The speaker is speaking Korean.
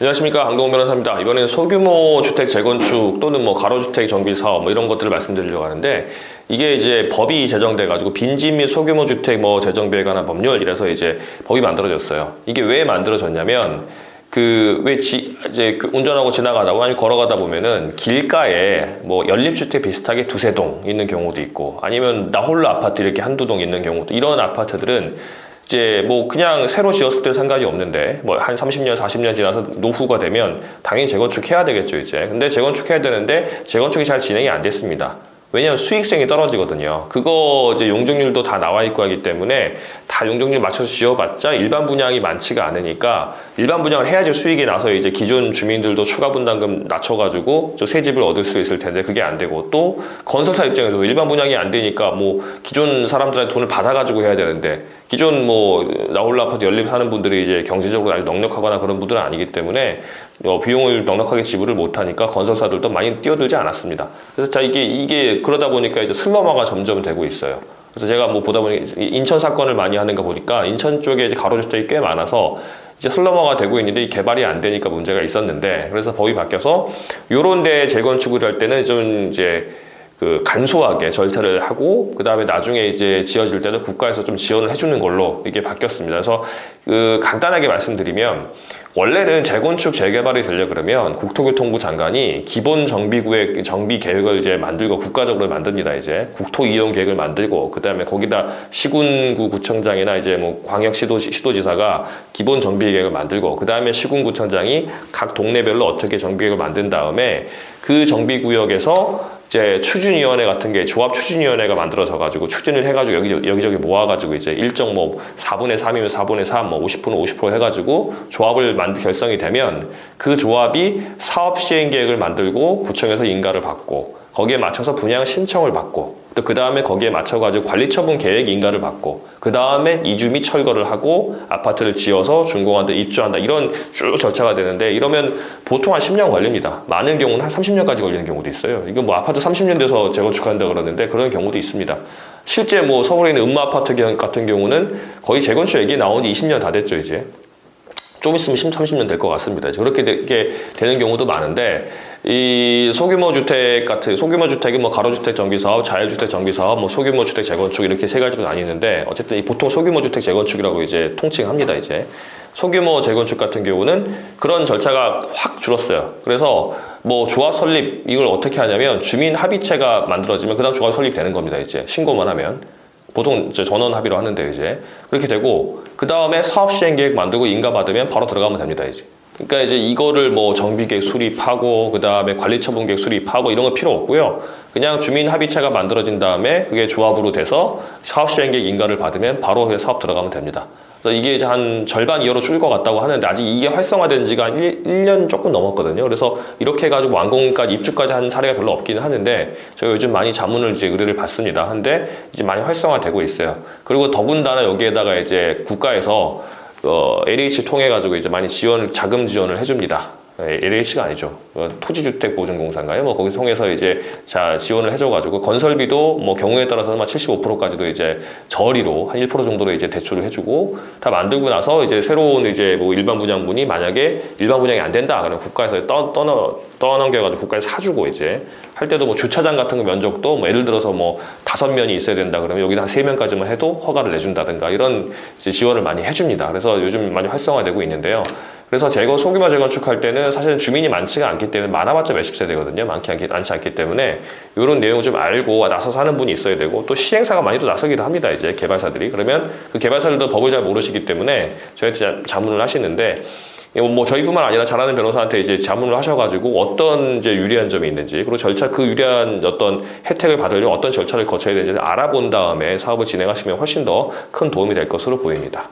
안녕하십니까, 강동원 변호사입니다. 이번에는 소규모 주택 재건축 또는 뭐 가로주택 정비 사업 뭐 이런 것들을 말씀드리려고 하는데, 이게 이제 법이 제정돼 가지고 빈집 및 소규모 주택 뭐 재정비에 관한 법률 이래서 이제 법이 만들어졌어요. 이게 왜 만들어졌냐면 이제 운전하고 지나가다가 아니 걸어가다 보면은 길가에 뭐 연립주택 비슷하게 두세 동 있는 경우도 있고, 아니면 나 홀로 아파트 이렇게 한두 동 있는 경우도, 이런 아파트들은 이제 뭐 그냥 새로 지었을 때 상관이 없는데 뭐 한 30년, 40년 지나서 노후가 되면 당연히 재건축해야 되겠죠, 이제. 근데 재건축해야 되는데 재건축이 잘 진행이 안 됐습니다. 왜냐하면 수익성이 떨어지거든요. 그거 이제 용적률도 다 나와 있고 하기 때문에 다 용적률 맞춰서 지어봤자 일반 분양이 많지가 않으니까, 일반 분양을 해야지 수익이 나서 이제 기존 주민들도 추가 분담금 낮춰가지고 새 집을 얻을 수 있을 텐데 그게 안 되고, 또 건설사 입장에서도 일반 분양이 안 되니까 뭐 기존 사람들한테 돈을 받아가지고 해야 되는데, 기존 뭐 나홀로 아파트 연립 사는 분들이 이제 경제적으로 아주 넉넉하거나 그런 분들은 아니기 때문에 비용을 넉넉하게 지불을 못하니까 건설사들도 많이 뛰어들지 않았습니다. 그래서 자 이게 그러다 보니까 이제 슬럼화가 점점 되고 있어요. 그래서 제가 뭐 보다 보니 인천 사건을 많이 하는가 보니까 인천 쪽에 이제 가로주택이 꽤 많아서 이제 슬럼화가 되고 있는데 개발이 안 되니까 문제가 있었는데, 그래서 법이 바뀌어서 요런 데 재건축을 할 때는 좀 이제 간소하게 절차를 하고, 그 다음에 나중에 이제 지어질 때는 국가에서 좀 지원을 해주는 걸로 이게 바뀌었습니다. 그래서 간단하게 말씀드리면, 원래는 재건축 재개발이 되려 그러면 국토교통부 장관이 기본 정비구역 정비 계획을 이제 만들고 국가적으로 만듭니다. 이제 국토 이용 계획을 만들고, 그 다음에 거기다 시군구 구청장이나 이제 뭐 광역 시도지사가 기본 정비 계획을 만들고, 그 다음에 시군구청장이 각 동네별로 어떻게 정비 계획을 만든 다음에 그 정비 구역에서 이제 추진위원회 같은 게, 조합 추진위원회가 만들어져 가지고 추진을 해가지고 여기저기 모아가지고 이제 일정 뭐 4분의 3이면 4분의 3, 뭐 50%는 50% 해가지고 조합을 결성이 되면 그 조합이 사업 시행 계획을 만들고 구청에서 인가를 받고, 거기에 맞춰서 분양 신청을 받고, 또 그 다음에 거기에 맞춰가지고 관리처분 계획 인가를 받고, 그 다음에 이주 및 철거를 하고 아파트를 지어서 준공한다, 입주한다, 이런 쭉 절차가 되는데, 이러면 보통 한 10년 걸립니다. 많은 경우는 한 30년까지 걸리는 경우도 있어요. 이거 뭐 아파트 30년 돼서 재건축한다 그러는데 그런 경우도 있습니다. 실제 뭐 서울에 있는 음마 아파트 같은 경우는 거의 재건축 얘기 나온 지 20년 다 됐죠, 이제. 좀 있으면 30년 될 것 같습니다. 그렇게 되는 경우도 많은데, 이 소규모 주택이 뭐 가로주택 정비사업, 자율주택 정비사업, 뭐 소규모 주택 재건축 이렇게 세 가지로 나뉘는데, 어쨌든 보통 소규모 주택 재건축이라고 이제 통칭합니다, 이제. 소규모 재건축 같은 경우는 그런 절차가 확 줄었어요. 그래서 뭐 조합 설립 이걸 어떻게 하냐면, 주민 합의체가 만들어지면 그다음 조합 설립되는 겁니다, 이제. 신고만 하면. 보통 이제 전원 합의로 하는데, 이제 그렇게 되고, 그 다음에 사업 시행 계획 만들고 인가 받으면 바로 들어가면 됩니다, 이제. 그러니까 이제 이거를 뭐 정비 계획 수립하고, 그 다음에 관리 처분 계획 수립하고 이런 거 필요 없고요. 그냥 주민 합의체가 만들어진 다음에 그게 조합으로 돼서 사업 시행 계획 인가를 받으면 바로 사업 들어가면 됩니다. 그래서 이게 이제 한 절반 이하로 줄 것 같다고 하는데, 아직 이게 활성화된 지가 한 1년 조금 넘었거든요. 그래서 이렇게 해가지고 완공까지, 입주까지 한 사례가 별로 없기는 하는데, 저희가 요즘 많이 자문을 이제 의뢰를 받습니다. 근데 이제 많이 활성화되고 있어요. 그리고 더군다나 여기에다가 이제 국가에서 LH 통해가지고 이제 많이 자금 지원을 해줍니다. LH가 아니죠. 토지주택보증공사인가요? 뭐 거기 통해서 이제 지원을 해줘가지고, 건설비도 뭐 경우에 따라서는 막 75%까지도 이제 저리로 한 1% 정도로 이제 대출을 해주고, 다 만들고 나서 이제 새로운 이제 뭐 일반 분양분이 만약에 일반 분양이 안 된다 그러면 국가에서 떠넘겨가지고 국가에 사주고, 이제 할 때도 뭐 주차장 같은 거 면적도 뭐 예를 들어서 뭐 5면이 있어야 된다 그러면 여기다 한 3면까지만 해도 허가를 내준다든가, 이런 이제 지원을 많이 해줍니다. 그래서 요즘 많이 활성화되고 있는데요. 그래서 소규모 재건축할 때는 사실은 주민이 많지가 않기 때문에, 많아봤자 몇십 세대거든요. 많지 않기 때문에 이런 내용을 좀 알고 나서서 하는 분이 있어야 되고, 또 시행사가 많이 또 나서기도 합니다, 이제 개발사들이. 그러면 그 개발사들도 법을 잘 모르시기 때문에 저희한테 자문을 하시는데, 뭐 저희뿐만 아니라 잘하는 변호사한테 이제 자문을 하셔가지고 어떤 이제 유리한 점이 있는지, 그리고 그 유리한 어떤 혜택을 받으려면 어떤 절차를 거쳐야 되는지 알아본 다음에 사업을 진행하시면 훨씬 더 큰 도움이 될 것으로 보입니다.